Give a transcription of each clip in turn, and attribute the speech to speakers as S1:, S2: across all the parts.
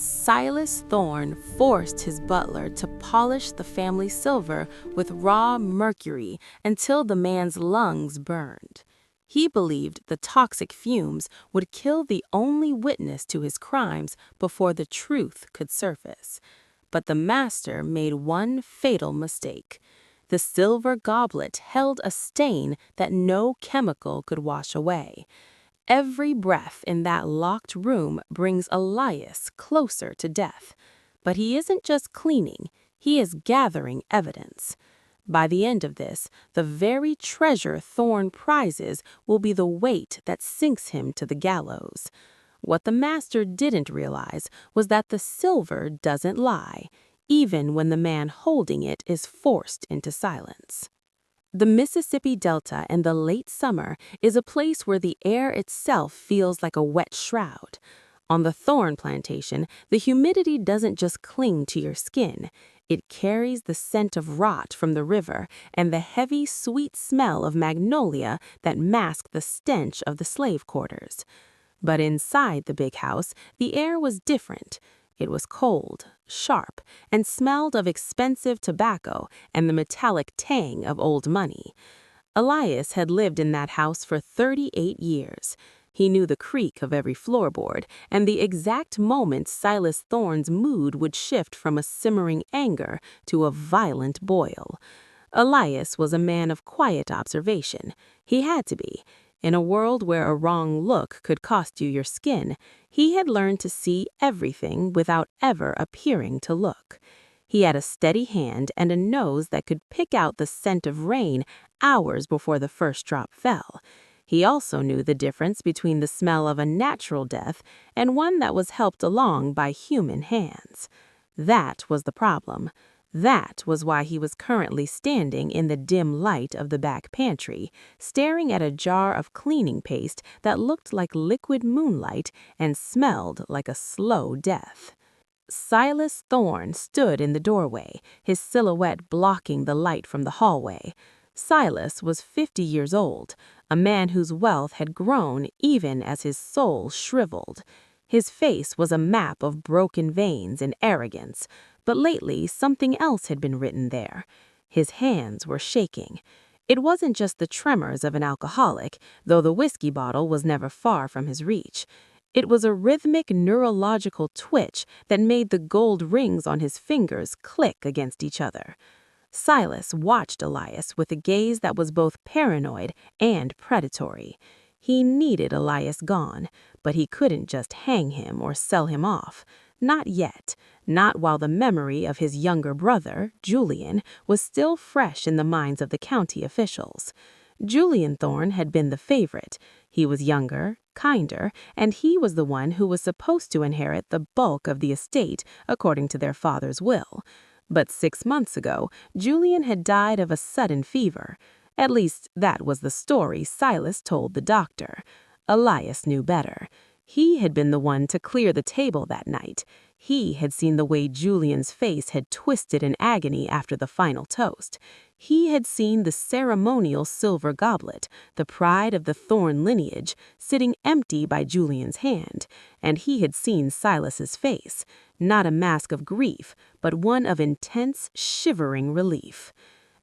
S1: Silas Thorne forced his butler to polish the family silver with raw mercury until the man's lungs burned. He believed the toxic fumes would kill the only witness to his crimes before the truth could surface. But the master made one fatal mistake. The silver goblet held a stain that no chemical could wash away. Every breath in that locked room brings Elias closer to death. But he isn't just cleaning, he is gathering evidence. By the end of this, the very treasure Thorne prizes will be the weight that sinks him to the gallows. What the master didn't realize was that the silver doesn't lie, even when the man holding it is forced into silence. The Mississippi Delta in the late summer is a place where the air itself feels like a wet shroud. On the Thorne plantation, the humidity doesn't just cling to your skin. It carries the scent of rot from the river and the heavy, sweet smell of magnolia that mask the stench of the slave quarters. But inside the big house, the air was different. It was cold, sharp, and smelled of expensive tobacco and the metallic tang of old money. Elias had lived in that house for 38 years. He knew the creak of every floorboard and the exact moment Silas Thorne's mood would shift from a simmering anger to a violent boil. Elias was a man of quiet observation. He had to be. In a world where a wrong look could cost you your skin, he had learned to see everything without ever appearing to look. He had a steady hand and a nose that could pick out the scent of rain hours before the first drop fell. He also knew the difference between the smell of a natural death and one that was helped along by human hands. That was the problem. That was why he was currently standing in the dim light of the back pantry, staring at a jar of cleaning paste that looked like liquid moonlight and smelled like a slow death. Silas Thorne stood in the doorway, his silhouette blocking the light from the hallway. Silas was 50 years old, a man whose wealth had grown even as his soul shriveled. His face was a map of broken veins and arrogance, but lately something else had been written there. His hands were shaking. It wasn't just the tremors of an alcoholic, though the whiskey bottle was never far from his reach. It was a rhythmic neurological twitch that made the gold rings on his fingers click against each other. Silas watched Elias with a gaze that was both paranoid and predatory. He needed Elias gone, but he couldn't just hang him or sell him off. Not yet, not while the memory of his younger brother, Julian, was still fresh in the minds of the county officials. Julian Thorne had been the favorite. He was younger, kinder, and he was the one who was supposed to inherit the bulk of the estate according to their father's will. But 6 months ago, Julian had died of a sudden fever. At least that was the story Silas told the doctor. Elias knew better. He had been the one to clear the table that night. He had seen the way Julian's face had twisted in agony after the final toast. He had seen the ceremonial silver goblet, the pride of the Thorne lineage, sitting empty by Julian's hand, and he had seen Silas's face, not a mask of grief, but one of intense, shivering relief.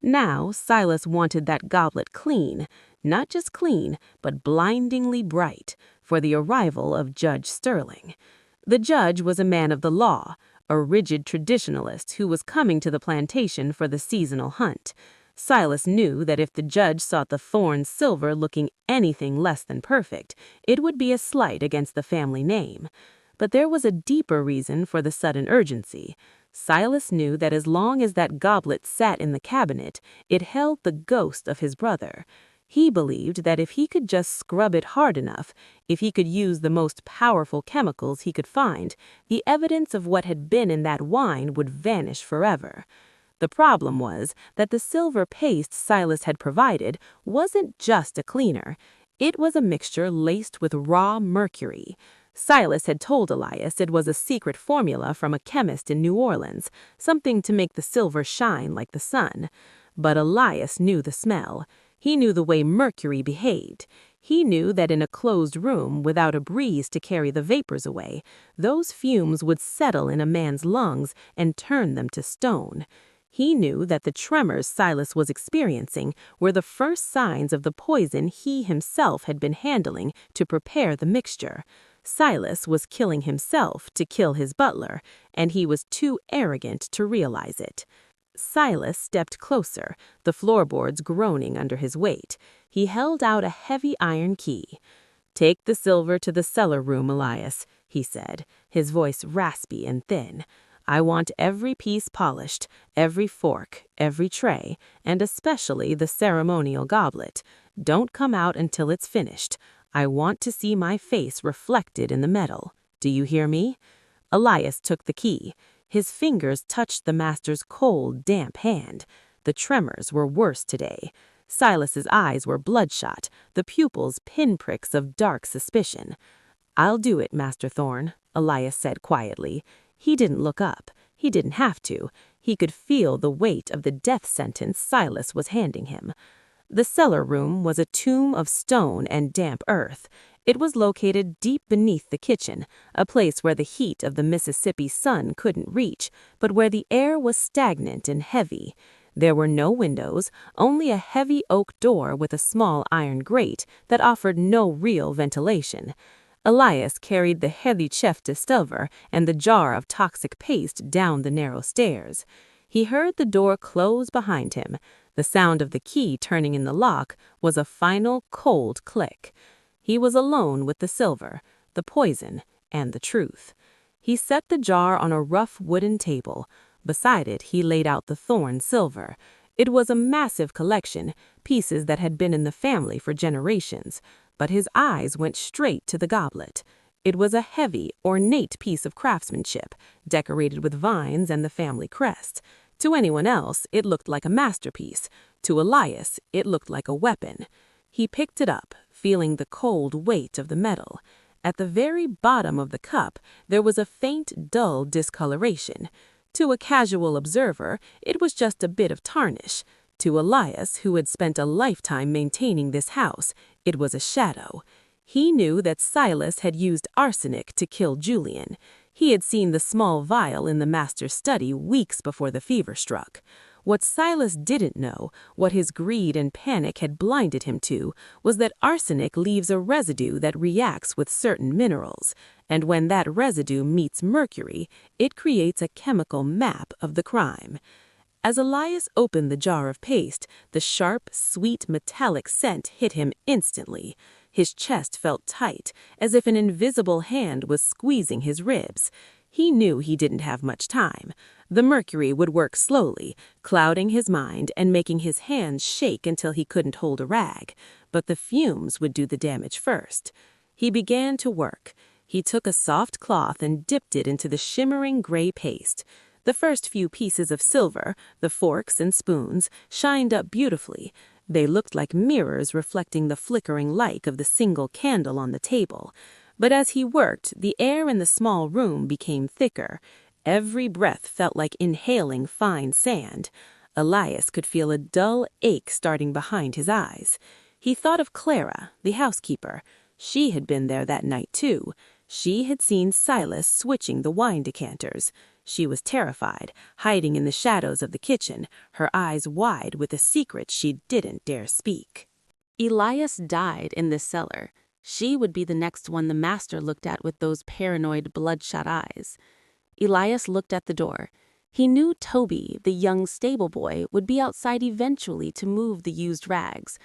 S1: Now Silas wanted that goblet clean, not just clean, but blindingly bright, for the arrival of Judge Sterling. The judge was a man of the law, a rigid traditionalist who was coming to the plantation for the seasonal hunt. Silas knew that if the judge sought the Thorne silver looking anything less than perfect, it would be a slight against the family name. But there was a deeper reason for the sudden urgency. Silas knew that as long as that goblet sat in the cabinet, it held the ghost of his brother. He believed that if he could just scrub it hard enough, if he could use the most powerful chemicals he could find, the evidence of what had been in that wine would vanish forever. The problem was that the silver paste Silas had provided wasn't just a cleaner. It was a mixture laced with raw mercury. Silas had told Elias it was a secret formula from a chemist in New Orleans, something to make the silver shine like the sun. But Elias knew the smell. He knew the way mercury behaved. He knew that in a closed room without a breeze to carry the vapors away, those fumes would settle in a man's lungs and turn them to stone. He knew that the tremors Silas was experiencing were the first signs of the poison he himself had been handling to prepare the mixture. Silas was killing himself to kill his butler, and he was too arrogant to realize it. Silas stepped closer, the floorboards groaning under his weight. He held out a heavy iron key. "Take the silver to the cellar room, Elias," he said, his voice raspy and thin. "I want every piece polished, every fork, every tray, and especially the ceremonial goblet. Don't come out until it's finished. I want to see my face reflected in the metal. Do you hear me?" Elias took the key. His fingers touched the master's cold, damp hand. The tremors were worse today. Silas's eyes were bloodshot, the pupils pinpricks of dark suspicion. "I'll do it, Master Thorne," Elias said quietly. He didn't look up. He didn't have to. He could feel the weight of the death sentence Silas was handing him. The cellar room was a tomb of stone and damp earth. It was located deep beneath the kitchen, a place where the heat of the Mississippi sun couldn't reach, but where the air was stagnant and heavy. There were no windows, only a heavy oak door with a small iron grate that offered no real ventilation. Elias carried the heavy chef de silver and the jar of toxic paste down the narrow stairs. He heard the door close behind him. The sound of the key turning in the lock was a final cold click. He was alone with the silver, the poison, and the truth. He set the jar on a rough wooden table. Beside it, he laid out the Thorne silver. It was a massive collection, pieces that had been in the family for generations, but his eyes went straight to the goblet. It was a heavy, ornate piece of craftsmanship, decorated with vines and the family crest. To anyone else, it looked like a masterpiece. To Elias, it looked like a weapon. He picked it up, feeling the cold weight of the metal. At the very bottom of the cup, there was a faint, dull discoloration. To a casual observer, it was just a bit of tarnish. To Elias, who had spent a lifetime maintaining this house, it was a shadow. He knew that Silas had used arsenic to kill Julian. He had seen the small vial in the master's study weeks before the fever struck. What Silas didn't know, what his greed and panic had blinded him to, was that arsenic leaves a residue that reacts with certain minerals, and when that residue meets mercury, it creates a chemical map of the crime. As Elias opened the jar of paste, the sharp, sweet, metallic scent hit him instantly. His chest felt tight, as if an invisible hand was squeezing his ribs. He knew he didn't have much time. The mercury would work slowly, clouding his mind and making his hands shake until he couldn't hold a rag. But the fumes would do the damage first. He began to work. He took a soft cloth and dipped it into the shimmering gray paste. The first few pieces of silver, the forks and spoons, shined up beautifully. They looked like mirrors reflecting the flickering light of the single candle on the table. But as he worked, the air in the small room became thicker. Every breath felt like inhaling fine sand. Elias could feel a dull ache starting behind his eyes. He thought of Clara, the housekeeper. She had been there that night, too. She had seen Silas switching the wine decanters. She was terrified, hiding in the shadows of the kitchen, her eyes wide with a secret she didn't dare speak. Elias died in this cellar. She would be the next one the master looked at with those paranoid, bloodshot eyes. Elias looked at the door. He knew Toby, the young stable boy, would be outside eventually to move the used rags.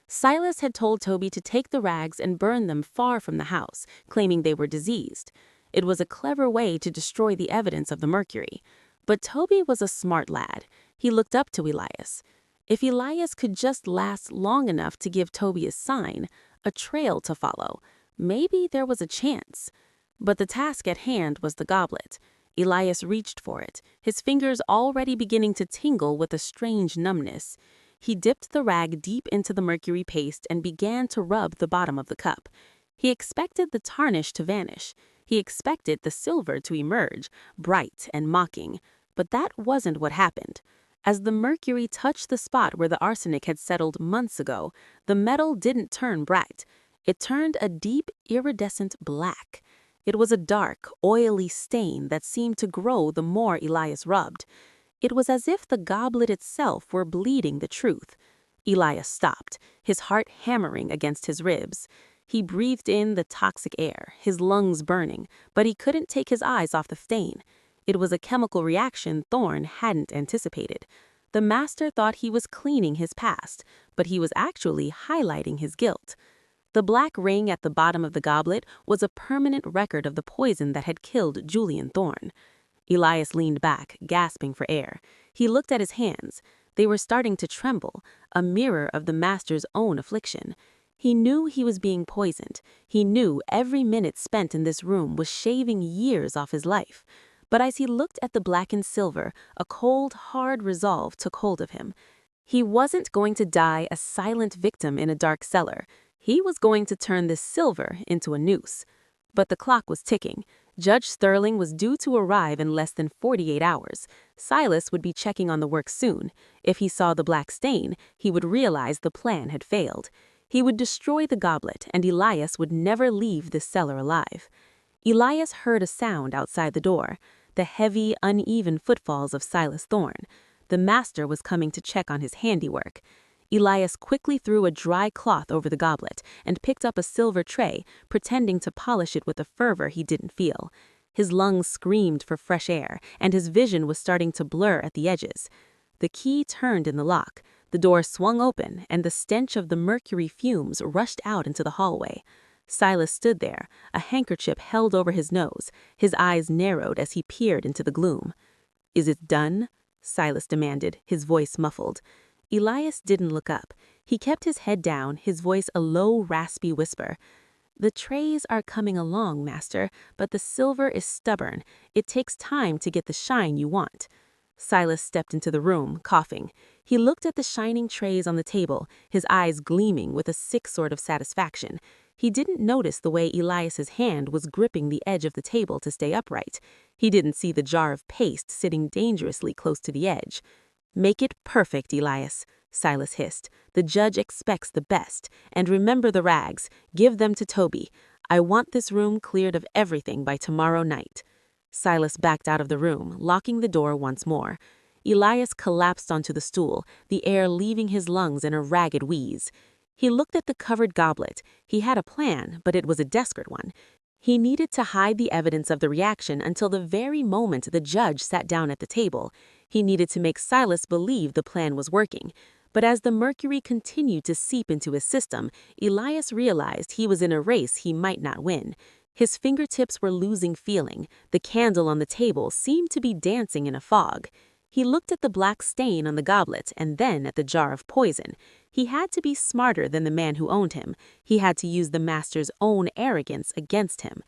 S1: Silas had told Toby to take the rags and burn them far from the house, claiming they were diseased. It was a clever way to destroy the evidence of the mercury. But Toby was a smart lad. He looked up to Elias. If Elias could just last long enough to give Toby a sign, a trail to follow, maybe there was a chance. But the task at hand was the goblet. Elias reached for it, his fingers already beginning to tingle with a strange numbness. He dipped the rag deep into the mercury paste and began to rub the bottom of the cup. He expected the tarnish to vanish. He expected the silver to emerge, bright and mocking. But that wasn't what happened. As the mercury touched the spot where the arsenic had settled months ago, the metal didn't turn bright. It turned a deep, iridescent black. It was a dark, oily stain that seemed to grow the more Elias rubbed. It was as if the goblet itself were bleeding the truth. Elias stopped, his heart hammering against his ribs. He breathed in the toxic air, his lungs burning, but he couldn't take his eyes off the stain. It was a chemical reaction Thorne hadn't anticipated. The master thought he was cleaning his past, but he was actually highlighting his guilt. The black ring at the bottom of the goblet was a permanent record of the poison that had killed Julian Thorne. Elias leaned back, gasping for air. He looked at his hands. They were starting to tremble, a mirror of the master's own affliction. He knew he was being poisoned. He knew every minute spent in this room was shaving years off his life. But as he looked at the blackened silver, a cold, hard resolve took hold of him. He wasn't going to die a silent victim in a dark cellar. He was going to turn this silver into a noose. But the clock was ticking. Judge Sterling was due to arrive in less than 48 hours. Silas would be checking on the work soon. If he saw the black stain, he would realize the plan had failed. He would destroy the goblet, and Elias would never leave the cellar alive. Elias heard a sound outside the door, the heavy, uneven footfalls of Silas Thorne. The master was coming to check on his handiwork. Elias quickly threw a dry cloth over the goblet and picked up a silver tray, pretending to polish it with a fervor he didn't feel. His lungs screamed for fresh air, and his vision was starting to blur at the edges. The key turned in the lock. The door swung open, and the stench of the mercury fumes rushed out into the hallway. Silas stood there, a handkerchief held over his nose. His eyes narrowed as he peered into the gloom. "Is it done?" Silas demanded, his voice muffled. Elias didn't look up. He kept his head down, his voice a low, raspy whisper. "The trays are coming along, master, but the silver is stubborn. It takes time to get the shine you want." Silas stepped into the room, coughing. He looked at the shining trays on the table, his eyes gleaming with a sick sort of satisfaction. He didn't notice the way Elias's hand was gripping the edge of the table to stay upright. He didn't see the jar of paste sitting dangerously close to the edge. "Make it perfect, Elias," Silas hissed. "The judge expects the best. And remember the rags. Give them to Toby. I want this room cleared of everything by tomorrow night." Silas backed out of the room, locking the door once more. Elias collapsed onto the stool, the air leaving his lungs in a ragged wheeze. He looked at the covered goblet. He had a plan, but it was a desperate one. He needed to hide the evidence of the reaction until the very moment the judge sat down at the table. He needed to make Silas believe the plan was working. But as the mercury continued to seep into his system, Elias realized he was in a race he might not win. His fingertips were losing feeling. The candle on the table seemed to be dancing in a fog. He looked at the black stain on the goblet and then at the jar of poison. He had to be smarter than the man who owned him. He had to use the master's own arrogance against him.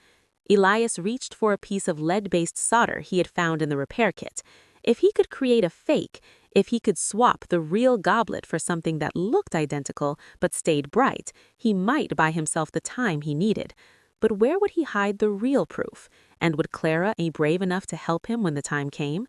S1: Elias reached for a piece of lead-based solder he had found in the repair kit. If he could create a fake, if he could swap the real goblet for something that looked identical but stayed bright, he might buy himself the time he needed. But where would he hide the real proof? And would Clara be brave enough to help him when the time came?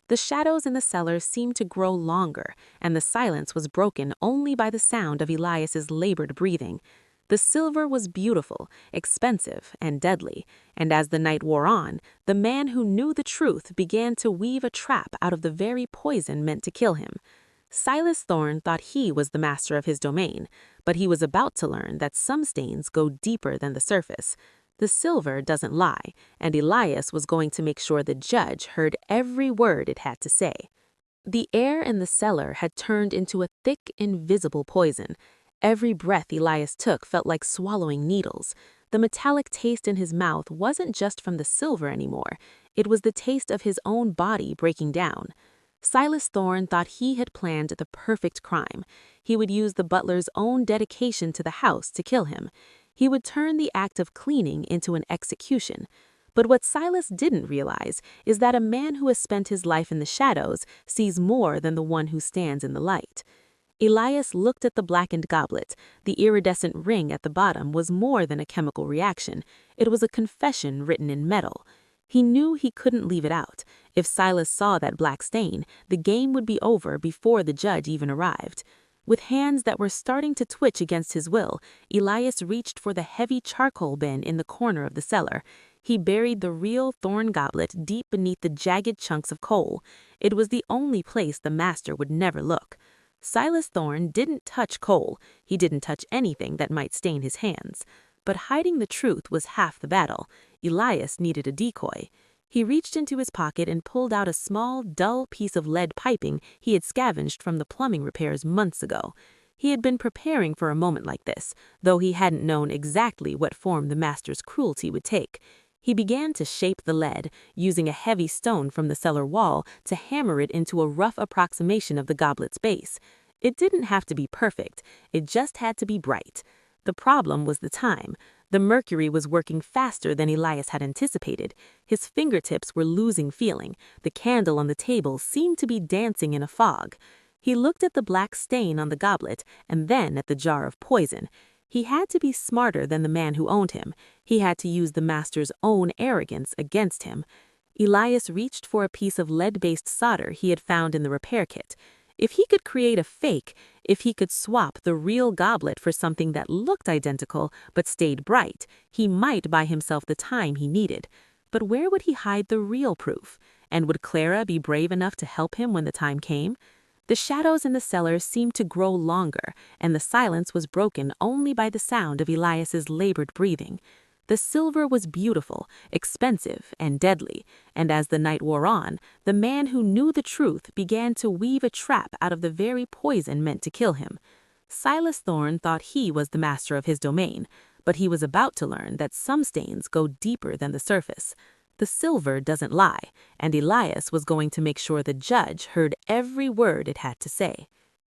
S1: The shadows in the cellar seemed to grow longer, and the silence was broken only by the sound of Elias's labored breathing. The silver was beautiful, expensive, and deadly, and as the night wore on, the man who knew the truth began to weave a trap out of the very poison meant to kill him. Silas Thorne thought he was the master of his domain, but he was about to learn that some stains go deeper than the surface. The silver doesn't lie, and Elias was going to make sure the judge heard every word it had to say. The air in the cellar had turned into a thick, invisible poison. Every breath Elias took felt like swallowing needles. The metallic taste in his mouth wasn't just from the silver anymore. It was the taste of his own body breaking down. Silas Thorne thought he had planned the perfect crime. He would use the butler's own dedication to the house to kill him. He would turn the act of cleaning into an execution. But what Silas didn't realize is that a man who has spent his life in the shadows sees more than the one who stands in the light. Elias looked at the blackened goblet. The iridescent ring at the bottom was more than a chemical reaction. It was a confession written in metal. He knew he couldn't leave it out. If Silas saw that black stain, the game would be over before the judge even arrived. With hands that were starting to twitch against his will, Elias reached for the heavy charcoal bin in the corner of the cellar. He buried the real thorn goblet deep beneath the jagged chunks of coal. It was the only place the master would never look. Silas Thorne didn't touch coal. He didn't touch anything that might stain his hands. But hiding the truth was half the battle. Elias needed a decoy. He reached into his pocket and pulled out a small, dull piece of lead piping he had scavenged from the plumbing repairs months ago. He had been preparing for a moment like this, though he hadn't known exactly what form the master's cruelty would take. He began to shape the lead, using a heavy stone from the cellar wall to hammer it into a rough approximation of the goblet's base. It didn't have to be perfect, it just had to be bright. The problem was the time. The Mercury was working faster than Elias had anticipated. His fingertips were losing feeling. The candle on the table seemed to be dancing in a fog. He looked at the black stain on the goblet and then at the jar of poison. He had to be smarter than the man who owned him. He had to use the master's own arrogance against him. Elias reached for a piece of lead-based solder he had found in the repair kit. If he could create a fake, if he could swap the real goblet for something that looked identical but stayed bright, he might buy himself the time he needed. But where would he hide the real proof? And would Clara be brave enough to help him when the time came? The shadows in the cellar seemed to grow longer, and the silence was broken only by the sound of Elias's labored breathing. The silver was beautiful, expensive, and deadly, and as the night wore on, the man who knew the truth began to weave a trap out of the very poison meant to kill him. Silas Thorne thought he was the master of his domain, but he was about to learn that some stains go deeper than the surface. The silver doesn't lie, and Elias was going to make sure the judge heard every word it had to say.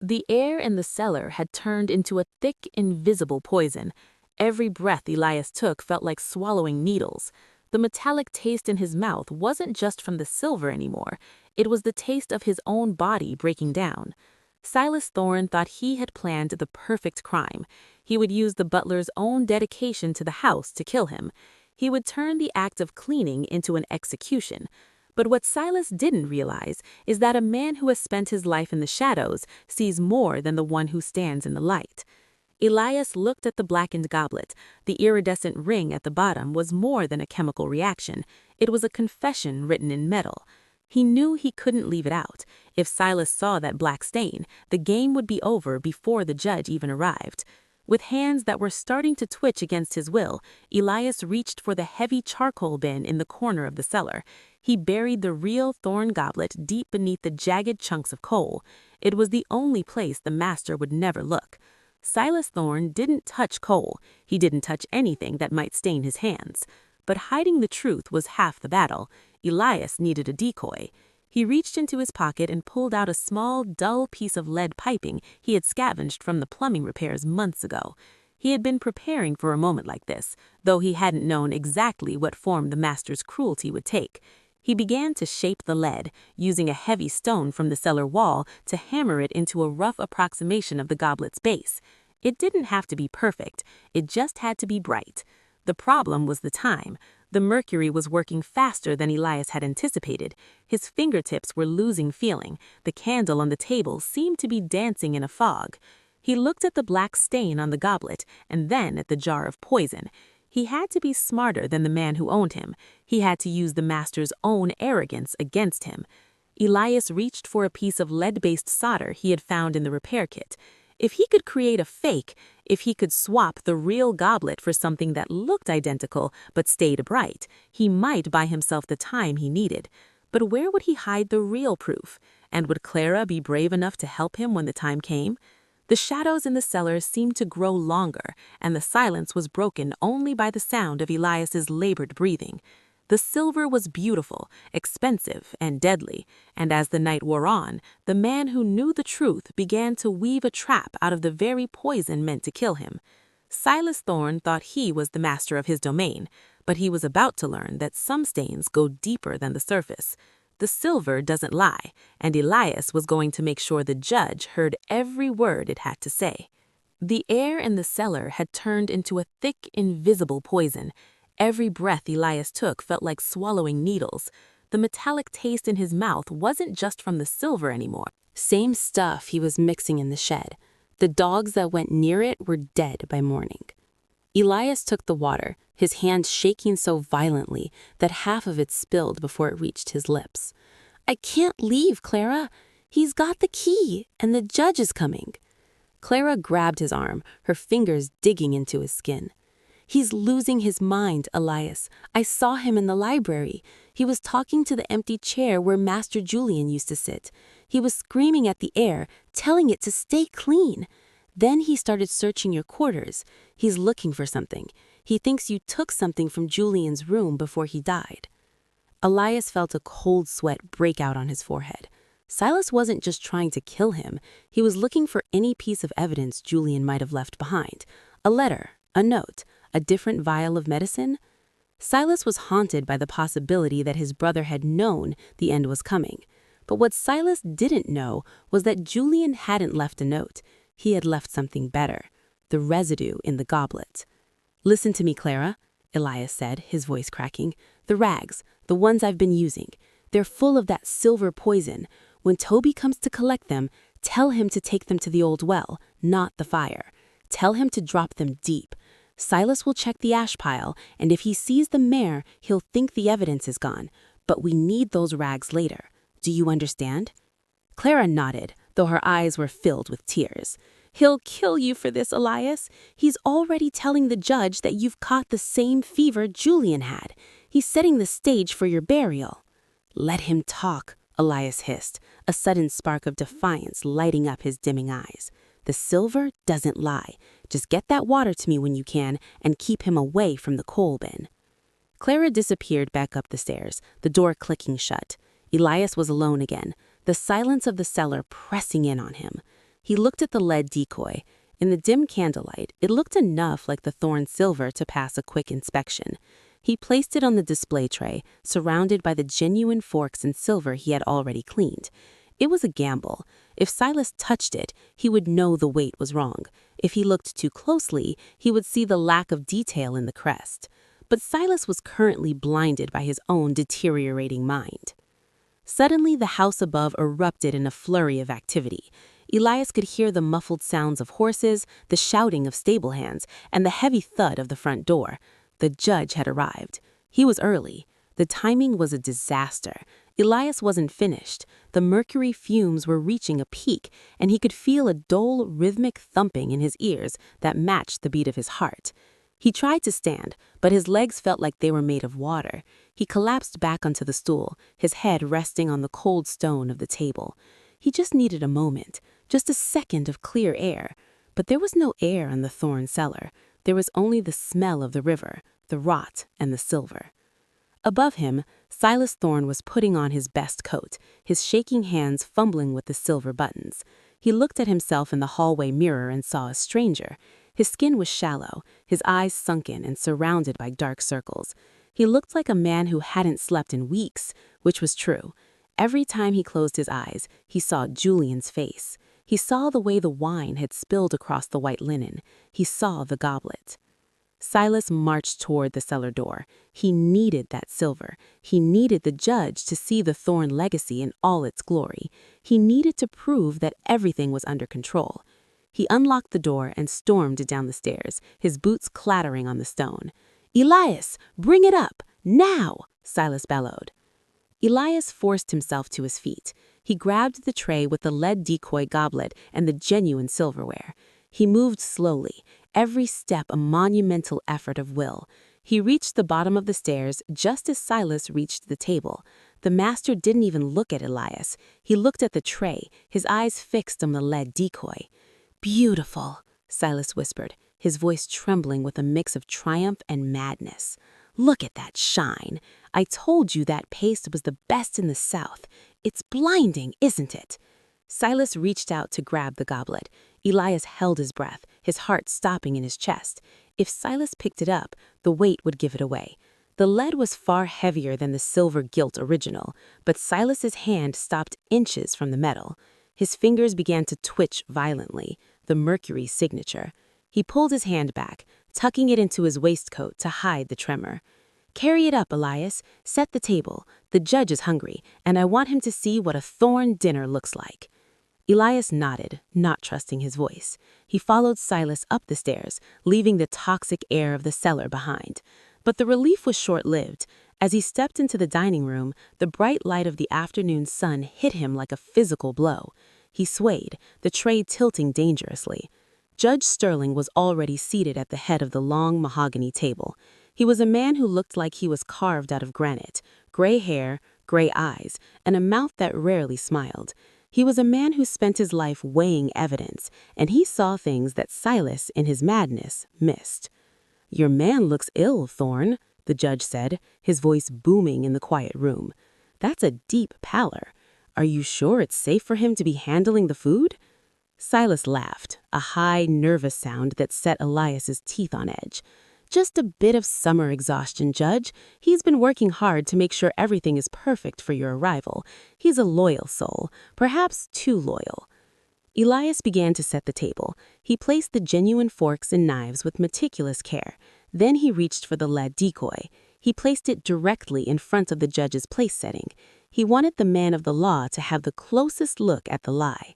S1: The air in the cellar had turned into a thick, invisible poison. Every breath Elias took felt like swallowing needles. The metallic taste in his mouth wasn't just from the silver anymore. It was the taste of his own body breaking down. Silas Thorne thought he had planned the perfect crime. He would use the butler's own dedication to the house to kill him. He would turn the act of cleaning into an execution. But what Silas didn't realize is that a man who has spent his life in the shadows sees more than the one who stands in the light. Elias looked at the blackened goblet. The iridescent ring at the bottom was more than a chemical reaction. It was a confession written in metal. He knew he couldn't leave it out. If Silas saw that black stain, the game would be over before the judge even arrived. With hands that were starting to twitch against his will, Elias reached for the heavy charcoal bin in the corner of the cellar. He buried the real thorn goblet deep beneath the jagged chunks of coal. It was the only place the master would never look. Silas Thorne didn't touch coal. He didn't touch anything that might stain his hands. But hiding the truth was half the battle. Elias needed a decoy. He reached into his pocket and pulled out a small, dull piece of lead piping he had scavenged from the plumbing repairs months ago. He had been preparing for a moment like this, though he hadn't known exactly what form the master's cruelty would take. He began to shape the lead, using a heavy stone from the cellar wall to hammer it into a rough approximation of the goblet's base. It didn't have to be perfect, it just had to be bright. The problem was the time. The Mercury was working faster than Elias had anticipated. His fingertips were losing feeling. The candle on the table seemed to be dancing in a fog. He looked at the black stain on the goblet and then at the jar of poison. He had to be smarter than the man who owned him. He had to use the master's own arrogance against him. Elias reached for a piece of lead-based solder he had found in the repair kit. If he could create a fake, if he could swap the real goblet for something that looked identical but stayed bright, he might buy himself the time he needed. But where would he hide the real proof? And would Clara be brave enough to help him when the time came? The shadows in the cellar seemed to grow longer, and the silence was broken only by the sound of Elias's labored breathing. The silver was beautiful, expensive, and deadly, and as the night wore on, the man who knew the truth began to weave a trap out of the very poison meant to kill him. Silas Thorne thought he was the master of his domain, but he was about to learn that some stains go deeper than the surface. The silver doesn't lie, and Elias was going to make sure the judge heard every word it had to say. The air in the cellar had turned into a thick, invisible poison. Every breath Elias took felt like swallowing needles. The metallic taste in his mouth wasn't just from the silver anymore. Same stuff he was mixing in the shed. The dogs that went near it were dead by morning. Elias took the water, his hand shaking so violently that half of it spilled before it reached his lips. "I can't leave, Clara. He's got the key, and the judge is coming." Clara grabbed his arm, her fingers digging into his skin. "He's losing his mind, Elias. I saw him in the library. He was talking to the empty chair where Master Julian used to sit. He was screaming at the air, telling it to stay clean. Then he started searching your quarters. He's looking for something. He thinks you took something from Julian's room before he died." Elias felt a cold sweat break out on his forehead. Silas wasn't just trying to kill him. He was looking for any piece of evidence Julian might have left behind. A letter, a note, a different vial of medicine. Silas was haunted by the possibility that his brother had known the end was coming. But what Silas didn't know was that Julian hadn't left a note. He had left something better, the residue in the goblet. "Listen to me, Clara," Elias said, his voice cracking. "The rags, the ones I've been using, they're full of that silver poison. When Toby comes to collect them, tell him to take them to the old well, not the fire. Tell him to drop them deep. Silas will check the ash pile, and if he sees the mare, he'll think the evidence is gone. But we need those rags later. Do you understand?" Clara nodded, though her eyes were filled with tears. "He'll kill you for this, Elias. He's already telling the judge that you've caught the same fever Julian had. He's setting the stage for your burial." "Let him talk," Elias hissed, a sudden spark of defiance lighting up his dimming eyes. "The silver doesn't lie. Just get that water to me when you can and keep him away from the coal bin." Clara disappeared back up the stairs, the door clicking shut. Elias was alone again, the silence of the cellar pressing in on him. He looked at the lead decoy. In the dim candlelight, it looked enough like the thorn silver to pass a quick inspection. He placed it on the display tray, surrounded by the genuine forks and silver he had already cleaned. It was a gamble. If Silas touched it, he would know the weight was wrong. If he looked too closely, he would see the lack of detail in the crest. But Silas was currently blinded by his own deteriorating mind. Suddenly, the house above erupted in a flurry of activity. Elias could hear the muffled sounds of horses, the shouting of stable hands, and the heavy thud of the front door. The judge had arrived. He was early. The timing was a disaster. Elias wasn't finished. The mercury fumes were reaching a peak, and he could feel a dull, rhythmic thumping in his ears that matched the beat of his heart. He tried to stand, but his legs felt like they were made of water. He collapsed back onto the stool, his head resting on the cold stone of the table. He just needed a moment, just a second of clear air. But there was no air in the thorn cellar. There was only the smell of the river, the rot, and the silver. Above him, Silas Thorne was putting on his best coat, his shaking hands fumbling with the silver buttons. He looked at himself in the hallway mirror and saw a stranger. His skin was shallow, his eyes sunken and surrounded by dark circles. He looked like a man who hadn't slept in weeks, which was true. Every time he closed his eyes, he saw Julian's face. He saw the way the wine had spilled across the white linen. He saw the goblet. Silas marched toward the cellar door. He needed that silver. He needed the judge to see the Thorn legacy in all its glory. He needed to prove that everything was under control. He unlocked the door and stormed down the stairs, his boots clattering on the stone. "Elias, bring it up, now!" Silas bellowed. Elias forced himself to his feet. He grabbed the tray with the lead decoy goblet and the genuine silverware. He moved slowly, every step a monumental effort of will. He reached the bottom of the stairs just as Silas reached the table. The master didn't even look at Elias. He looked at the tray, his eyes fixed on the lead decoy. "Beautiful," Silas whispered, his voice trembling with a mix of triumph and madness. "Look at that shine. I told you that paste was the best in the South. It's blinding, isn't it?" Silas reached out to grab the goblet. Elias held his breath, his heart stopping in his chest. If Silas picked it up, the weight would give it away. The lead was far heavier than the silver gilt original, but Silas's hand stopped inches from the metal. His fingers began to twitch violently, the Mercury signature. He pulled his hand back, tucking it into his waistcoat to hide the tremor. "Carry it up, Elias. Set the table. The judge is hungry, and I want him to see what a Thorn dinner looks like." Elias nodded, not trusting his voice. He followed Silas up the stairs, leaving the toxic air of the cellar behind. But the relief was short-lived. As he stepped into the dining room, the bright light of the afternoon sun hit him like a physical blow. He swayed, the tray tilting dangerously. Judge Sterling was already seated at the head of the long mahogany table. He was a man who looked like he was carved out of granite, gray hair, gray eyes, and a mouth that rarely smiled. He was a man who spent his life weighing evidence, and he saw things that Silas, in his madness, missed. "Your man looks ill, Thorne," the judge said, his voice booming in the quiet room. "That's a deep pallor. Are you sure it's safe for him to be handling the food?" Silas laughed, a high, nervous sound that set Elias's teeth on edge. "Just a bit of summer exhaustion, Judge. He's been working hard to make sure everything is perfect for your arrival. He's a loyal soul, perhaps too loyal." Elias began to set the table. He placed the genuine forks and knives with meticulous care. Then he reached for the lead decoy. He placed it directly in front of the judge's place setting. He wanted the man of the law to have the closest look at the lie.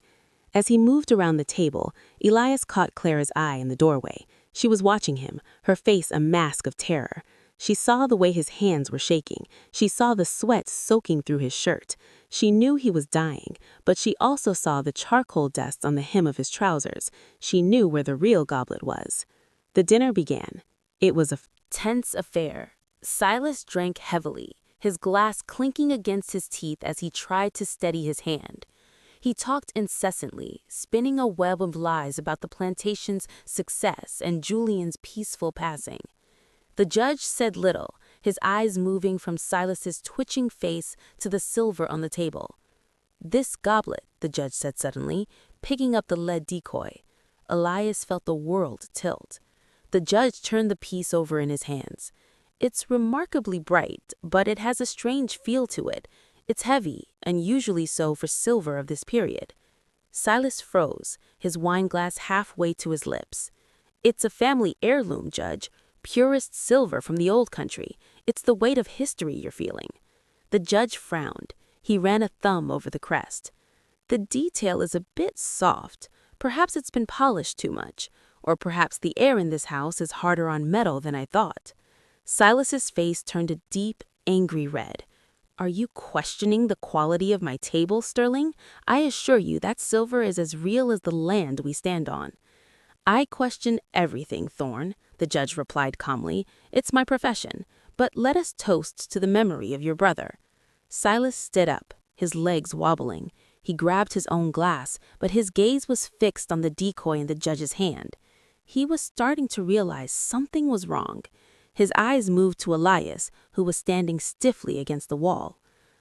S1: As he moved around the table, Elias caught Clara's eye in the doorway. She was watching him, her face a mask of terror. She saw the way his hands were shaking. She saw the sweat soaking through his shirt. She knew he was dying, but she also saw the charcoal dust on the hem of his trousers. She knew where the real Goblet was. The dinner began. It was a tense affair. Silas drank heavily, his glass clinking against his teeth as he tried to steady his hand. He talked incessantly, spinning a web of lies about the plantation's success and Julian's peaceful passing. The judge said little, his eyes moving from Silas's twitching face to the silver on the table. "This goblet," the judge said suddenly, picking up the lead decoy. Elias felt the world tilt. The judge turned the piece over in his hands. "It's remarkably bright, but it has a strange feel to it. It's heavy, unusually so for silver of this period." Silas froze, his wineglass halfway to his lips. "It's a family heirloom, Judge. Purest silver from the old country. It's the weight of history you're feeling." The judge frowned. He ran a thumb over the crest. "The detail is a bit soft. Perhaps it's been polished too much. Or perhaps the air in this house is harder on metal than I thought." Silas's face turned a deep, angry red. "Are you questioning the quality of my table, Sterling? I assure you that silver is as real as the land we stand on." "I question everything, Thorne," the judge replied calmly. "It's my profession. But let us toast to the memory of your brother." Silas stood up, his legs wobbling. He grabbed his own glass, but his gaze was fixed on the decoy in the judge's hand. He was starting to realize something was wrong. His eyes moved to Elias, who was standing stiffly against the wall.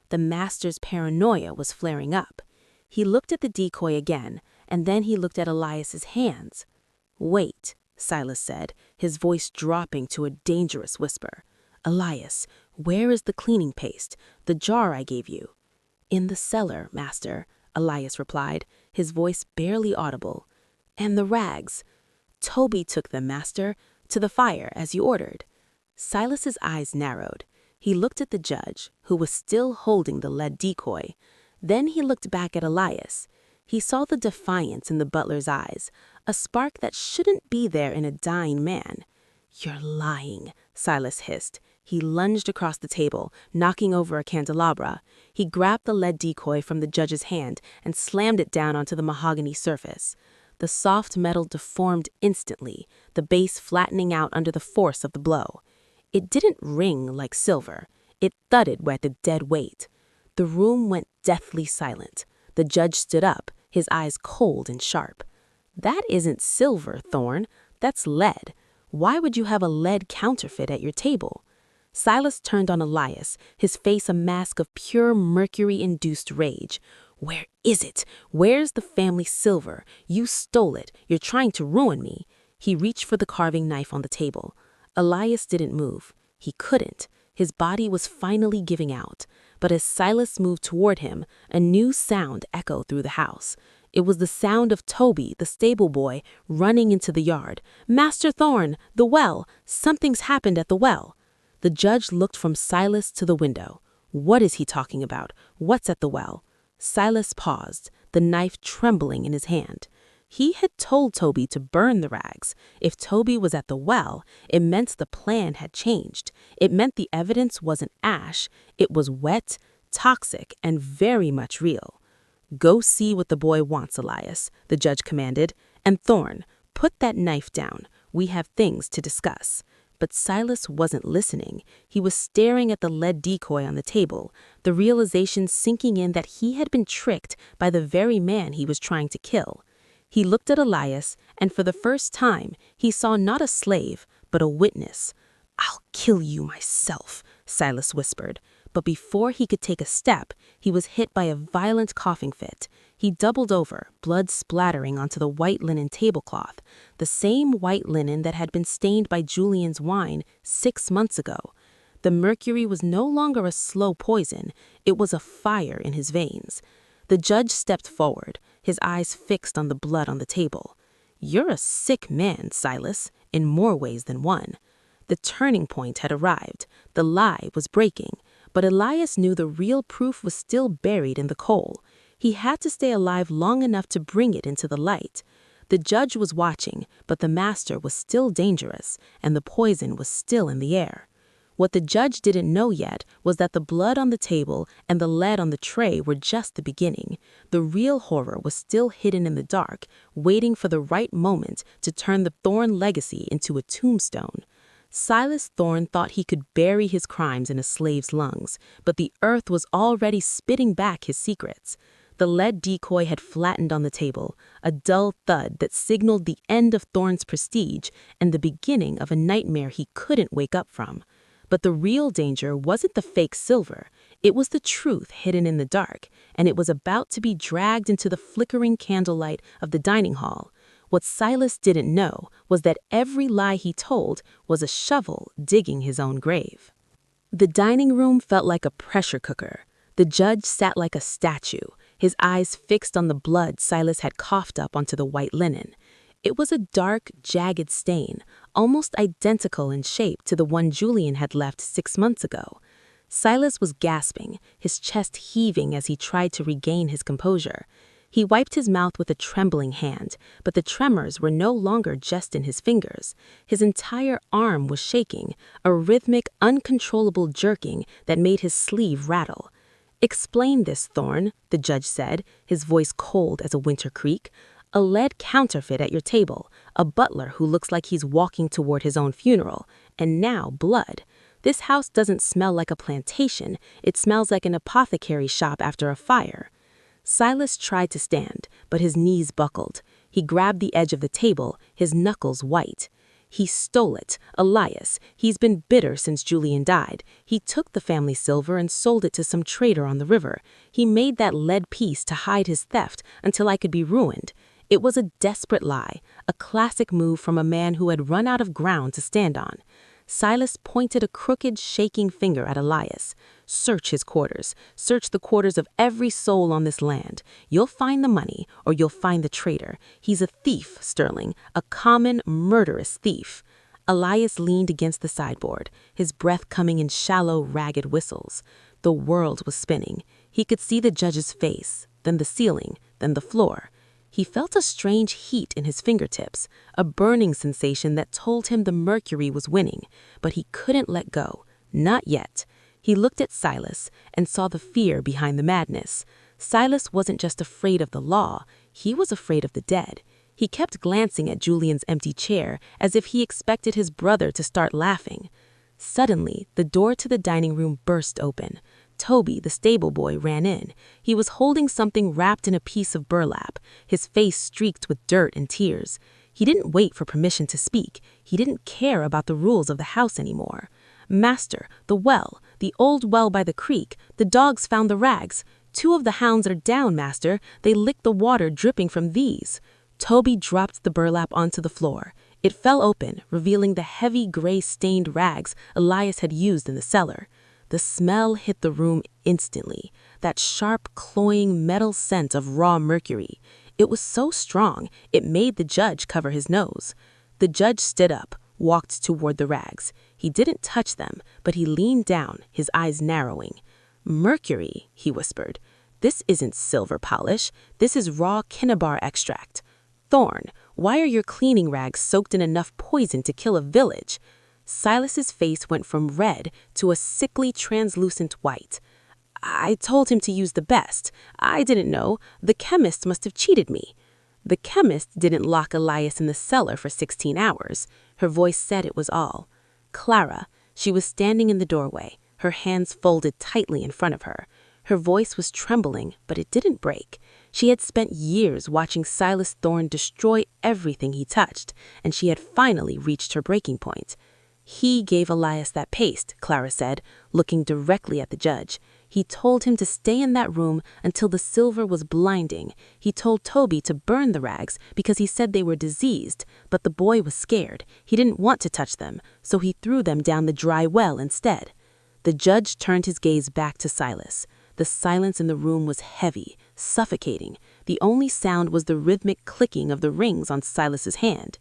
S1: The master's paranoia was flaring up. He looked at the decoy again, and then he looked at Elias's hands. "Wait," Silas said, his voice dropping to a dangerous whisper. "Elias, where is the cleaning paste, the jar I gave you?" "In the cellar, master," Elias replied, his voice barely audible. "And the rags?" "Toby took them, master, to the fire, as you ordered." Silas's eyes narrowed. He looked at the judge, who was still holding the lead decoy. Then he looked back at Elias. He saw the defiance in the butler's eyes, a spark that shouldn't be there in a dying man. "You're lying," Silas hissed. He lunged across the table, knocking over a candelabra. He grabbed the lead decoy from the judge's hand and slammed it down onto the mahogany surface. The soft metal deformed instantly, the base flattening out under the force of the blow. It didn't ring like silver. It thudded with a dead weight. The room went deathly silent. The judge stood up, his eyes cold and sharp. "That isn't silver, Thorne. That's lead. Why would you have a lead counterfeit at your table?" Silas turned on Elias, his face a mask of pure Mercury-induced rage. "Where is it? Where's the family silver? You stole it. You're trying to ruin me." He reached for the carving knife on the table. Elias didn't move. He couldn't. His body was finally giving out. But as Silas moved toward him, a new sound echoed through the house. It was the sound of Toby, the stable boy, running into the yard. "Master Thorne, the well! Something's happened at the well!" The judge looked from Silas to the window. "What is he talking about? What's at the well?" Silas paused. the knife trembling in his hand. He had told Toby to burn the rags. If Toby was at the well, it meant the plan had changed. It meant the evidence wasn't ash, it was wet, toxic, and very much real. "Go see what the boy wants, Elias," the judge commanded. "And Thorn, put that knife down. We have things to discuss." But Silas wasn't listening. He was staring at the lead decoy on the table, the realization sinking in that he had been tricked by the very man he was trying to kill. He looked at Elias, and for the first time, he saw not a slave, but a witness. "I'll kill you myself," Silas whispered. But before he could take a step, he was hit by a violent coughing fit. He doubled over, blood splattering onto the white linen tablecloth, the same white linen that had been stained by Julian's wine 6 months ago. The mercury was no longer a slow poison, it was a fire in his veins. The judge stepped forward, his eyes fixed on the blood on the table. "You're a sick man, Silas, in more ways than one." The turning point had arrived. The lie was breaking. But Elias knew the real proof was still buried in the coal. He had to stay alive long enough to bring it into the light. The judge was watching, but the master was still dangerous, and the poison was still in the air. What the judge didn't know yet was that the blood on the table and the lead on the tray were just the beginning. The real horror was still hidden in the dark, waiting for the right moment to turn the Thorn legacy into a tombstone. Silas Thorn thought he could bury his crimes in a slave's lungs, but the earth was already spitting back his secrets. The lead decoy had flattened on the table, a dull thud that signaled the end of Thorn's prestige and the beginning of a nightmare he couldn't wake up from. But the real danger wasn't the fake silver. It was the truth hidden in the dark, and it was about to be dragged into the flickering candlelight of the dining hall. What Silas didn't know was that every lie he told was a shovel digging his own grave. The dining room felt like a pressure cooker. The judge sat like a statue, his eyes fixed on the blood Silas had coughed up onto the white linen. It was a dark, jagged stain, almost identical in shape to the one Julian had left 6 months ago. Silas was gasping, his chest heaving as he tried to regain his composure. He wiped his mouth with a trembling hand, but the tremors were no longer just in his fingers. His entire arm was shaking, a rhythmic, uncontrollable jerking that made his sleeve rattle. "Explain this, Thorn," the judge said, his voice cold as a winter creek. "A lead counterfeit at your table, a butler who looks like he's walking toward his own funeral, and now blood. This house doesn't smell like a plantation, it smells like an apothecary shop after a fire." Silas tried to stand, but his knees buckled. He grabbed the edge of the table, his knuckles white. "He stole it, Elias. He's been bitter since Julian died. He took the family silver and sold it to some trader on the river. He made that lead piece to hide his theft until I could be ruined." It was a desperate lie, a classic move from a man who had run out of ground to stand on. Silas pointed a crooked, shaking finger at Elias. "Search his quarters. Search the quarters of every soul on this land. You'll find the money, or you'll find the traitor. He's a thief, Sterling, a common, murderous thief." Elias leaned against the sideboard, his breath coming in shallow, ragged whistles. The world was spinning. He could see the judge's face, then the ceiling, then the floor. He felt a strange heat in his fingertips, a burning sensation that told him the mercury was winning, but he couldn't let go, not yet. He looked at Silas and saw the fear behind the madness. Silas wasn't just afraid of the law, he was afraid of the dead. He kept glancing at Julian's empty chair as if he expected his brother to start laughing. Suddenly, the door to the dining room burst open. Toby, the stable boy, ran in. He was holding something wrapped in a piece of burlap, his face streaked with dirt and tears. He didn't wait for permission to speak. He didn't care about the rules of the house anymore. "Master, the well, the old well by the creek, the dogs found the rags. 2 of the hounds are down, master. They licked the water dripping from these." Toby dropped the burlap onto the floor. It fell open, revealing the heavy gray-stained rags Elias had used in the cellar. The smell hit the room instantly, that sharp, cloying metal scent of raw mercury. It was so strong, it made the judge cover his nose. The judge stood up, walked toward the rags. He didn't touch them, but he leaned down, his eyes narrowing. "Mercury," he whispered. "This isn't silver polish. This is raw cinnabar extract. Thorn, why are your cleaning rags soaked in enough poison to kill a village?" Silas's face went from red to a sickly translucent white. "I told him to use the best. I didn't know. The chemist must have cheated me." The chemist didn't lock Elias in the cellar for 16 hours. Her voice said it was all. Clara, she was standing in the doorway, her hands folded tightly in front of her. Her voice was trembling, but it didn't break. She had spent years watching Silas Thorne destroy everything he touched, and she had finally reached her breaking point. "He gave Elias that paste," Clara said, looking directly at the judge. "He told him to stay in that room until the silver was blinding. He told Toby to burn the rags because he said they were diseased, but the boy was scared. He didn't want to touch them, so he threw them down the dry well instead." The judge turned his gaze back to Silas. The silence in the room was heavy, suffocating. The only sound was the rhythmic clicking of the rings on Silas's hand.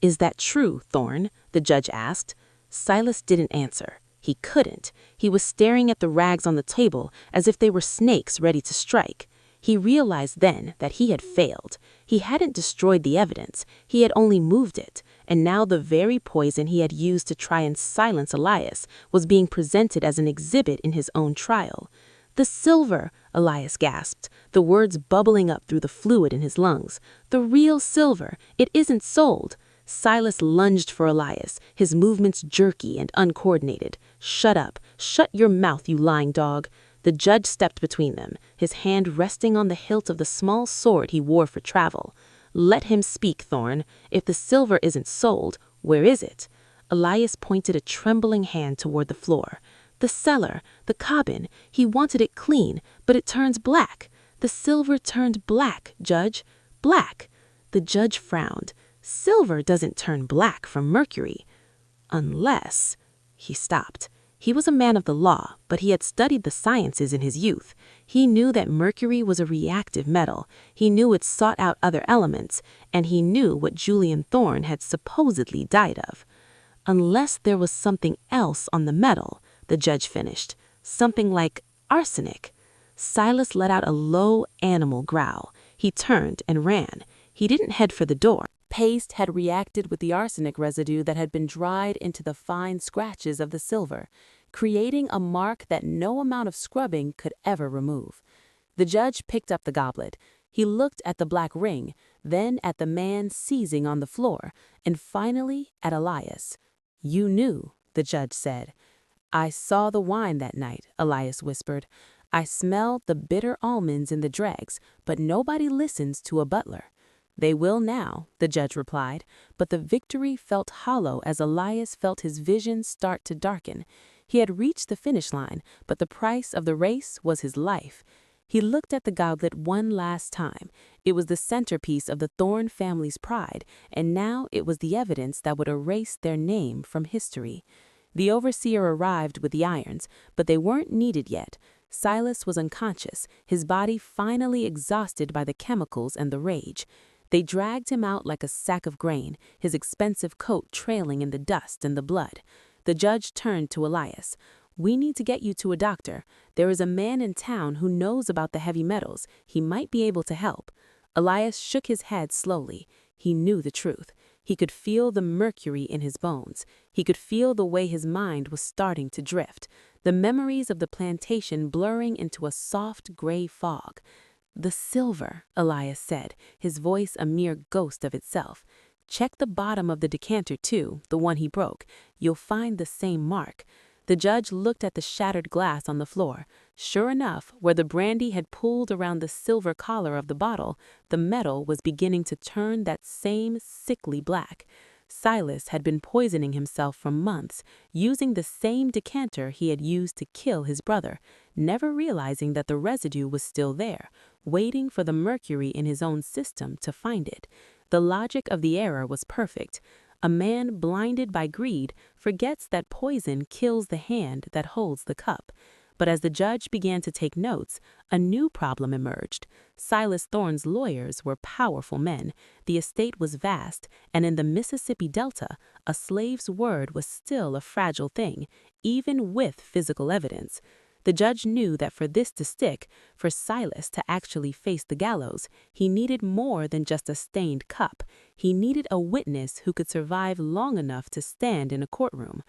S1: "Is that true, Thorne?" the judge asked. Silas didn't answer. He couldn't. He was staring at the rags on the table as if they were snakes ready to strike. He realized then that he had failed. He hadn't destroyed the evidence. He had only moved it. And now the very poison he had used to try and silence Elias was being presented as an exhibit in his own trial. "The silver," Elias gasped, the words bubbling up through the fluid in his lungs. "The real silver. It isn't sold." Silas lunged for Elias, his movements jerky and uncoordinated. "Shut up. Shut your mouth, you lying dog." The judge stepped between them, his hand resting on the hilt of the small sword he wore for travel. "Let him speak, Thorne. If the silver isn't sold, where is it?" Elias pointed a trembling hand toward the floor. "The cellar, the cabin. He wanted it clean, but it turns black. The silver turned black, Judge. Black." The judge frowned. "Silver doesn't turn black from mercury. Unless—" He stopped. He was a man of the law, but he had studied the sciences in his youth. He knew that mercury was a reactive metal. He knew it sought out other elements, and he knew what Julian Thorne had supposedly died of. "Unless there was something else on the metal," the judge finished. "Something like arsenic." Silas let out a low animal growl. He turned and ran. He didn't head for the door. Paste had reacted with the arsenic residue that had been dried into the fine scratches of the silver, creating a mark that no amount of scrubbing could ever remove. The judge picked up the goblet. He looked at the black ring, then at the man seizing on the floor, and finally at Elias. "You knew," the judge said. "I saw the wine that night," Elias whispered. "I smelled the bitter almonds in the dregs, but nobody listens to a butler." "They will now," the judge replied, but the victory felt hollow as Elias felt his vision start to darken. He had reached the finish line, but the price of the race was his life. He looked at the goblet one last time. It was the centerpiece of the Thorne family's pride, and now it was the evidence that would erase their name from history. The overseer arrived with the irons, but they weren't needed yet. Silas was unconscious, his body finally exhausted by the chemicals and the rage. They dragged him out like a sack of grain, his expensive coat trailing in the dust and the blood. The judge turned to Elias. "We need to get you to a doctor. There is a man in town who knows about the heavy metals. He might be able to help." Elias shook his head slowly. He knew the truth. He could feel the mercury in his bones. He could feel the way his mind was starting to drift, the memories of the plantation blurring into a soft gray fog. "The silver," Elias said, his voice a mere ghost of itself. "Check the bottom of the decanter too, the one he broke. You'll find the same mark." The judge looked at the shattered glass on the floor. Sure enough, where the brandy had pooled around the silver collar of the bottle, the metal was beginning to turn that same sickly black. Silas had been poisoning himself for months, using the same decanter he had used to kill his brother, never realizing that the residue was still there, waiting for the mercury in his own system to find it. The logic of the error was perfect. A man blinded by greed forgets that poison kills the hand that holds the cup. But as the judge began to take notes, a new problem emerged. Silas Thorne's lawyers were powerful men. The estate was vast, and in the Mississippi Delta, a slave's word was still a fragile thing, even with physical evidence. The judge knew that for this to stick, for Silas to actually face the gallows, he needed more than just a stained cup. He needed a witness who could survive long enough to stand in a courtroom.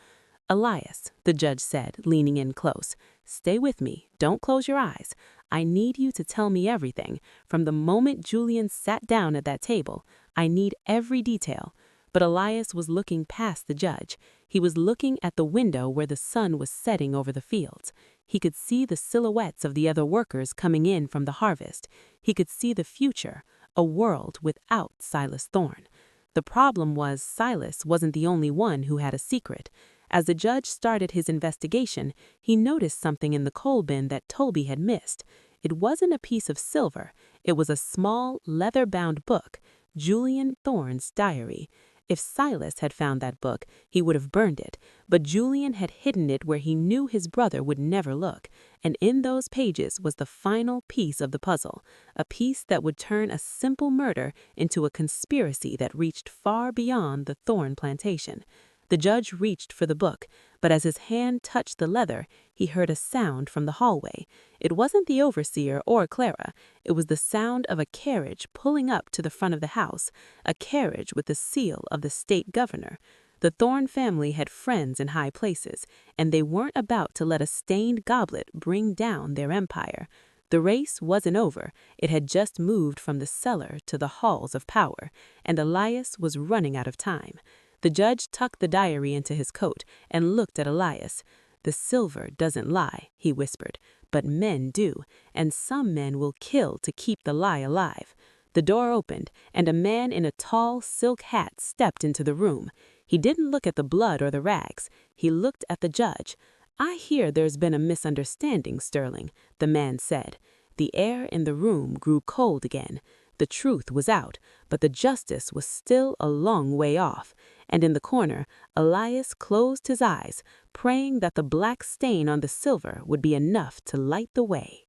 S1: "Elias," the judge said, leaning in close, "stay with me. Don't close your eyes. I need you to tell me everything. From the moment Julian sat down at that table, I need every detail." But Elias was looking past the judge. He was looking at the window where the sun was setting over the fields. He could see the silhouettes of the other workers coming in from the harvest. He could see the future, a world without Silas Thorne. The problem was Silas wasn't the only one who had a secret. As the judge started his investigation, he noticed something in the coal bin that Toby had missed. It wasn't a piece of silver. It was a small, leather-bound book, Julian Thorne's diary. If Silas had found that book, he would have burned it, but Julian had hidden it where he knew his brother would never look, and in those pages was the final piece of the puzzle, a piece that would turn a simple murder into a conspiracy that reached far beyond the Thorne plantation. The judge reached for the book, but as his hand touched the leather, he heard a sound from the hallway. It wasn't the overseer or Clara. It was the sound of a carriage pulling up to the front of the house, a carriage with the seal of the state governor. The Thorne family had friends in high places, and they weren't about to let a stained goblet bring down their empire. The race wasn't over. It had just moved from the cellar to the halls of power, and Elias was running out of time. The judge tucked the diary into his coat and looked at Elias. "The silver doesn't lie," he whispered, "but men do, and some men will kill to keep the lie alive." The door opened, and a man in a tall silk hat stepped into the room. He didn't look at the blood or the rags. He looked at the judge. "I hear there's been a misunderstanding, Sterling," the man said. The air in the room grew cold again. The truth was out, but the justice was still a long way off. And in the corner, Elias closed his eyes, praying that the black stain on the silver would be enough to light the way.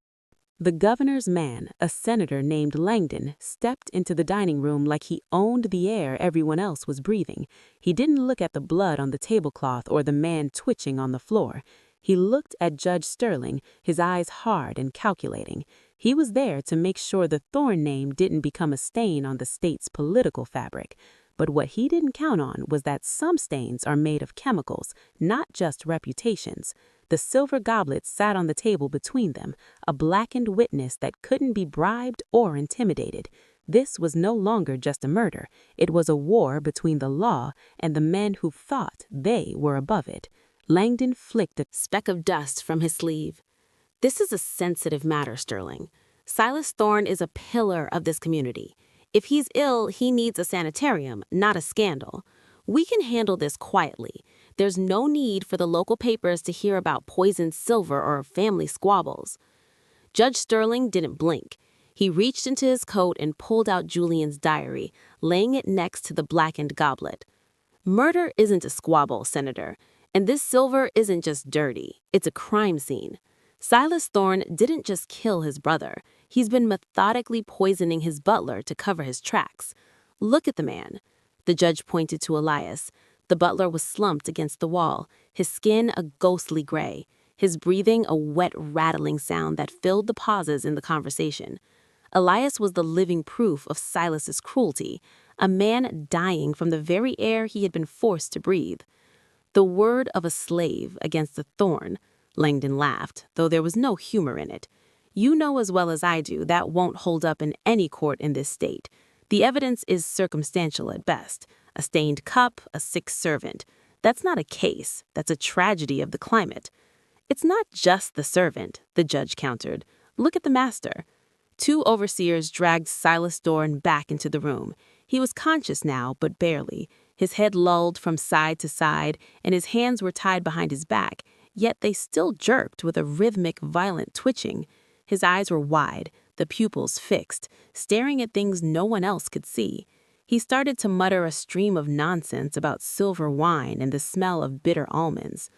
S1: The governor's man, a senator named Langdon, stepped into the dining room like he owned the air everyone else was breathing. He didn't look at the blood on the tablecloth or the man twitching on the floor. He looked at Judge Sterling, his eyes hard and calculating. He was there to make sure the Thorne name didn't become a stain on the state's political fabric. But what he didn't count on was that some stains are made of chemicals, not just reputations. The silver goblet sat on the table between them, a blackened witness that couldn't be bribed or intimidated. This was no longer just a murder. It was a war between the law and the men who thought they were above it. Langdon flicked a speck of dust from his sleeve. "This is a sensitive matter, Sterling. Silas Thorne is a pillar of this community. If he's ill, he needs a sanitarium, not a scandal. We can handle this quietly. There's no need for the local papers to hear about poisoned silver or family squabbles." Judge Sterling didn't blink. He reached into his coat and pulled out Julian's diary, laying it next to the blackened goblet. "Murder isn't a squabble, Senator. And this silver isn't just dirty. It's a crime scene. Silas Thorne didn't just kill his brother. He's been methodically poisoning his butler to cover his tracks. Look at the man." The judge pointed to Elias. The butler was slumped against the wall, his skin a ghostly gray, his breathing a wet, rattling sound that filled the pauses in the conversation. Elias was the living proof of Silas's cruelty, a man dying from the very air he had been forced to breathe. "The word of a slave against a Thorne," Langdon laughed, though there was no humor in it. "You know as well as I do that won't hold up in any court in this state. The evidence is circumstantial at best. A stained cup, a sick servant. That's not a case. That's a tragedy of the climate." "It's not just the servant," the judge countered. "Look at the master." Two overseers dragged Silas Thorne back into the room. He was conscious now, but barely. His head lolled from side to side, and his hands were tied behind his back, yet they still jerked with a rhythmic, violent twitching. His eyes were wide, the pupils fixed, staring at things no one else could see. He started to mutter a stream of nonsense about silver wine and the smell of bitter almonds.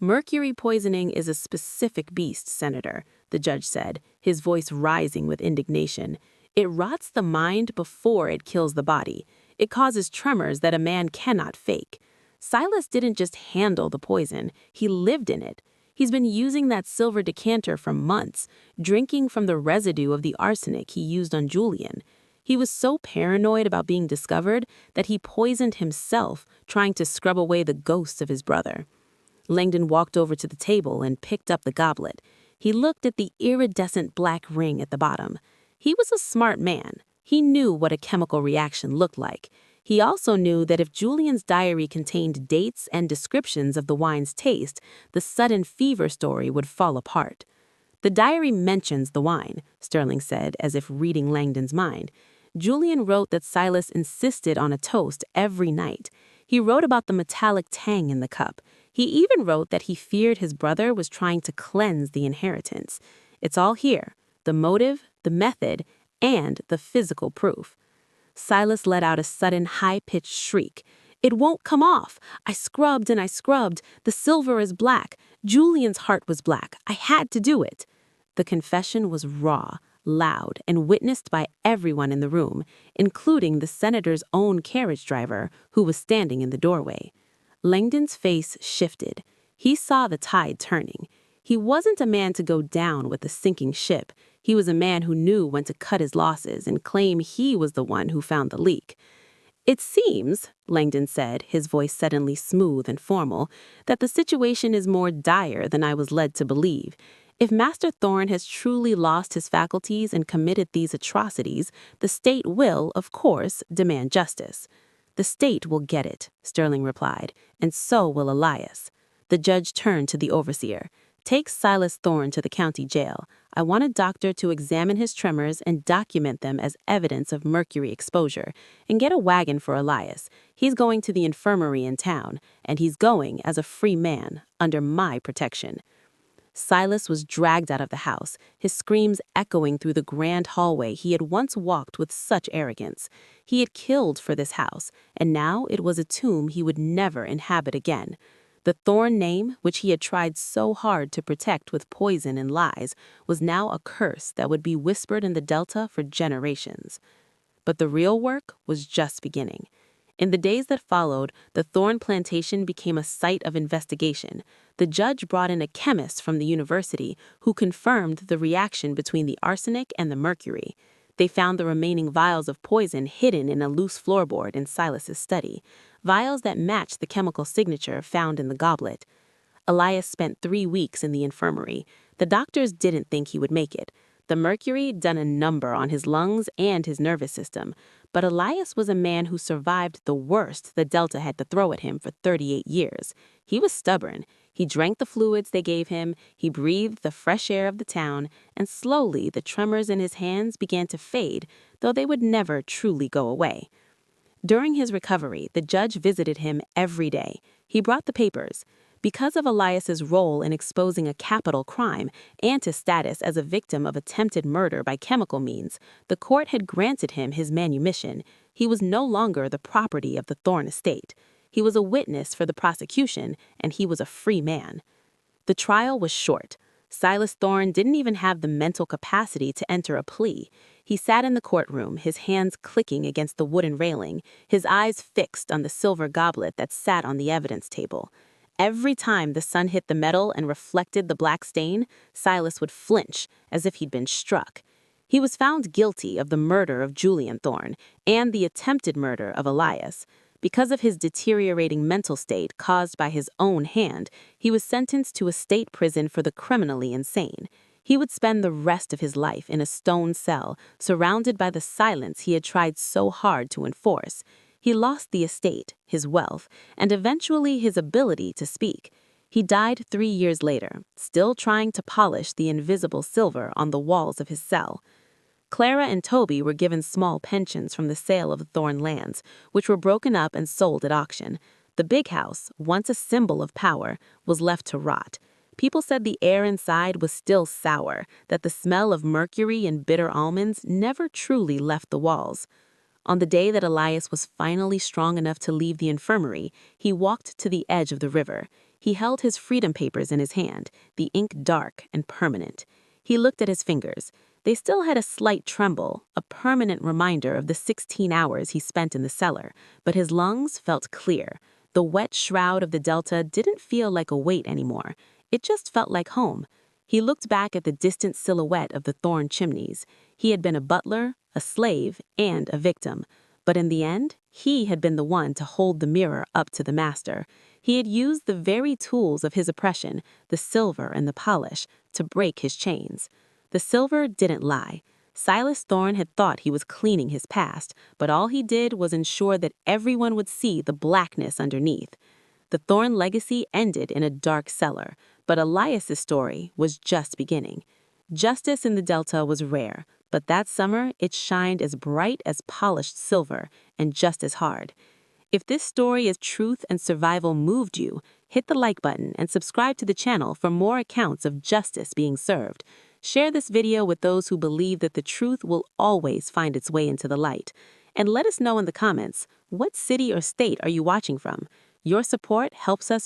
S1: "Mercury poisoning is a specific beast, Senator," the judge said, his voice rising with indignation. "It rots the mind before it kills the body. It causes tremors that a man cannot fake. Silas didn't just handle the poison, he lived in it. He's been using that silver decanter for months, drinking from the residue of the arsenic he used on Julian. He was so paranoid about being discovered that he poisoned himself, trying to scrub away the ghosts of his brother. Langdon walked over to the table and picked up the goblet. He looked at the iridescent black ring at the bottom. He was a smart man. He knew what a chemical reaction looked like. He also knew that if Julian's diary contained dates and descriptions of the wine's taste, the sudden fever story would fall apart. "The diary mentions the wine," Sterling said, as if reading Langdon's mind. "Julian wrote that Silas insisted on a toast every night. He wrote about the metallic tang in the cup. He even wrote that he feared his brother was trying to cleanse the inheritance. It's all here: the motive, the method, and the physical proof." Silas let out a sudden high-pitched shriek. "It won't come off. I scrubbed and I scrubbed. The silver is black. Julian's heart was black. I had to do it." The confession was raw, loud, and witnessed by everyone in the room, including the senator's own carriage driver, who was standing in the doorway. Langdon's face shifted. He saw the tide turning. He wasn't a man to go down with a sinking ship. He was a man who knew when to cut his losses and claim he was the one who found the leak. "It seems," Langdon said, his voice suddenly smooth and formal, "that the situation is more dire than I was led to believe. If Master Thorne has truly lost his faculties and committed these atrocities, the state will, of course, demand justice." "The state will get it," Sterling replied, "and so will Elias." The judge turned to the overseer. "Take Silas Thorne to the county jail. I want a doctor to examine his tremors and document them as evidence of mercury exposure. And get a wagon for Elias. He's going to the infirmary in town, and he's going as a free man, under my protection." Silas was dragged out of the house, his screams echoing through the grand hallway he had once walked with such arrogance. He had killed for this house, and now it was a tomb he would never inhabit again. The Thorne name, which he had tried so hard to protect with poison and lies, was now a curse that would be whispered in the Delta for generations. But the real work was just beginning. In the days that followed, the Thorne plantation became a site of investigation. The judge brought in a chemist from the university who confirmed the reaction between the arsenic and the mercury. They found the remaining vials of poison hidden in a loose floorboard in Silas's study, vials that matched the chemical signature found in the goblet. Elias spent 3 weeks in the infirmary. The doctors didn't think he would make it. The mercury done a number on his lungs and his nervous system, but Elias was a man who survived the worst the Delta had to throw at him for 38 years. He was stubborn. He drank the fluids they gave him, he breathed the fresh air of the town, and slowly the tremors in his hands began to fade, though they would never truly go away. During his recovery, the judge visited him every day. He brought the papers. Because of Elias's role in exposing a capital crime and his status as a victim of attempted murder by chemical means, the court had granted him his manumission. He was no longer the property of the Thorne estate. He was a witness for the prosecution, and he was a free man. The trial was short. Silas Thorne didn't even have the mental capacity to enter a plea. He sat in the courtroom, his hands clicking against the wooden railing, his eyes fixed on the silver goblet that sat on the evidence table. Every time the sun hit the metal and reflected the black stain, Silas would flinch, as if he'd been struck. He was found guilty of the murder of Julian Thorne and the attempted murder of Elias. Because of his deteriorating mental state caused by his own hand, he was sentenced to a state prison for the criminally insane. He would spend the rest of his life in a stone cell, surrounded by the silence he had tried so hard to enforce. He lost the estate, his wealth, and eventually his ability to speak. He died 3 years later, still trying to polish the invisible silver on the walls of his cell. Clara and Toby were given small pensions from the sale of the Thorne lands, which were broken up and sold at auction. The big house, once a symbol of power, was left to rot. People said the air inside was still sour, that the smell of mercury and bitter almonds never truly left the walls. On the day that Elias was finally strong enough to leave the infirmary, he walked to the edge of the river. He held his freedom papers in his hand, the ink dark and permanent. He looked at his fingers. They still had a slight tremble, a permanent reminder of the 16 hours he spent in the cellar, but his lungs felt clear. The wet shroud of the Delta didn't feel like a weight anymore. It just felt like home. He looked back at the distant silhouette of the Thorn chimneys. He had been a butler, a slave, and a victim. But in the end, he had been the one to hold the mirror up to the master. He had used the very tools of his oppression, the silver and the polish, to break his chains. The silver didn't lie. Silas Thorn had thought he was cleaning his past, but all he did was ensure that everyone would see the blackness underneath. The Thorn legacy ended in a dark cellar, but Elias's story was just beginning. Justice in the Delta was rare, but that summer it shined as bright as polished silver and just as hard. If this story of truth and survival moved you, hit the like button and subscribe to the channel for more accounts of justice being served. Share this video with those who believe that the truth will always find its way into the light. And let us know in the comments, what city or state are you watching from? Your support helps us